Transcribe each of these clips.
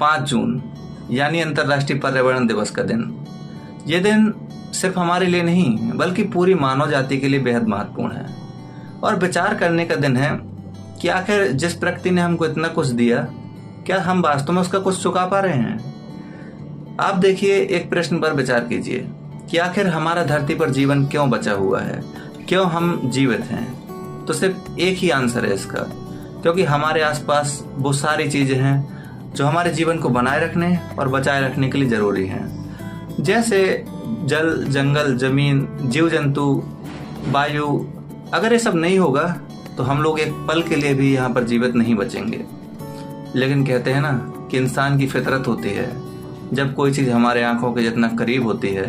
5 जून यानी अंतर्राष्ट्रीय पर्यावरण दिवस का दिन। ये दिन सिर्फ हमारे लिए नहीं बल्कि पूरी मानव जाति के लिए बेहद महत्वपूर्ण है और विचार करने का दिन है कि आखिर जिस प्रकृति ने हमको इतना कुछ दिया, क्या हम वास्तव में उसका कुछ चुका पा रहे हैं? आप देखिए, एक प्रश्न पर विचार कीजिए कि आखिर हमारा धरती पर जीवन क्यों बचा हुआ है, क्यों हम जीवित हैं? तो सिर्फ एक ही आंसर है इसका, क्योंकि हमारे आसपास वो सारी चीजें हैं जो हमारे जीवन को बनाए रखने और बचाए रखने के लिए जरूरी हैं। जैसे जल, जंगल, जमीन, जीव जंतु, वायु। अगर ये सब नहीं होगा तो हम लोग एक पल के लिए भी यहाँ पर जीवित नहीं बचेंगे। लेकिन कहते हैं ना कि इंसान की फितरत होती है, जब कोई चीज़ हमारे आंखों के जितना करीब होती है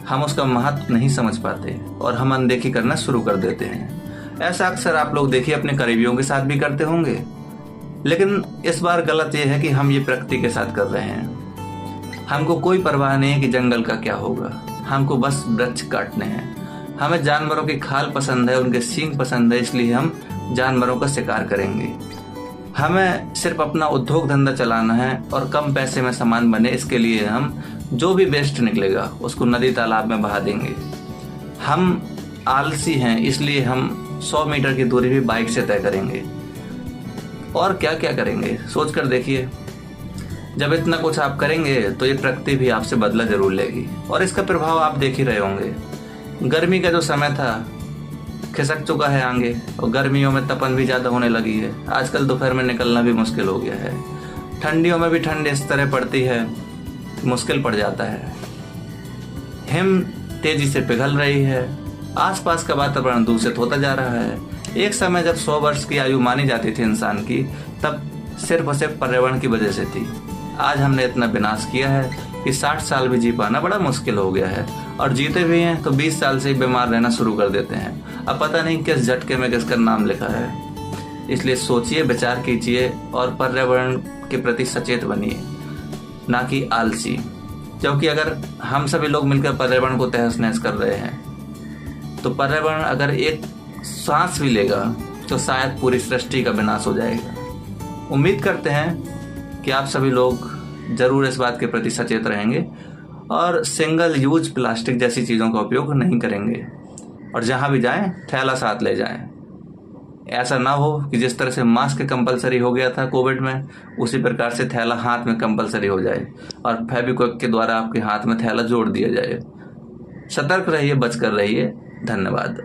हम उसका महत्व नहीं समझ पाते और हम अनदेखी करना शुरू कर देते हैं। ऐसा अक्सर आप लोग देखिए अपने करीबियों के साथ भी करते होंगे, लेकिन इस बार गलत ये है कि हम ये प्रकृति के साथ कर रहे हैं। हमको कोई परवाह नहीं है कि जंगल का क्या होगा, हमको बस वृक्ष काटने हैं। हमें जानवरों की खाल पसंद है, उनके सींग पसंद है, इसलिए हम जानवरों का शिकार करेंगे। हमें सिर्फ अपना उद्योग धंधा चलाना है और कम पैसे में सामान बने, इसके लिए हम जो भी वेस्ट निकलेगा उसको नदी तालाब में बहा देंगे। हम आलसी हैं, इसलिए हम 100 मीटर की दूरी भी बाइक से तय करेंगे। और क्या क्या करेंगे सोच कर देखिए। जब इतना कुछ आप करेंगे तो ये प्रकृति भी आपसे बदला जरूर लेगी और इसका प्रभाव आप देख ही रहे होंगे। गर्मी का जो समय था खिसक चुका है आगे और गर्मियों में तपन भी ज़्यादा होने लगी है। आजकल दोपहर में निकलना भी मुश्किल हो गया है। ठंडियों में भी ठंड इस तरह पड़ती है, मुश्किल पड़ जाता है। हिम तेजी से पिघल रही है, आसपास का वातावरण दूषित होता जा रहा है। एक समय जब 100 वर्ष की आयु मानी जाती थी इंसान की, तब सिर्फ और सिर्फ पर्यावरण की वजह से थी। आज हमने इतना विनाश किया है कि 60 साल भी जी पाना बड़ा मुश्किल हो गया है और जीते भी हैं तो 20 साल से ही बीमार रहना शुरू कर देते हैं। अब पता नहीं किस झटके में किसका नाम लिखा है। इसलिए सोचिए, विचार कीजिए और पर्यावरण के प्रति सचेत बनिए, ना कि आलसी। क्योंकि अगर हम सभी लोग मिलकर पर्यावरण को तहस नहस कर रहे हैं तो पर्यावरण अगर एक सांस भी लेगा तो शायद पूरी सृष्टि का विनाश हो जाएगा। उम्मीद करते हैं कि आप सभी लोग जरूर इस बात के प्रति सचेत रहेंगे और सिंगल यूज प्लास्टिक जैसी चीज़ों का उपयोग नहीं करेंगे और जहाँ भी जाएं थैला साथ ले जाएं। ऐसा ना हो कि जिस तरह से मास्क कंपलसरी हो गया था कोविड में, उसी प्रकार से थैला हाथ में कंपलसरी हो जाए और फेविक्विक के द्वारा आपके हाथ में थैला जोड़ दिया जाए। सतर्क रहिए, बचकर रहिए। धन्यवाद।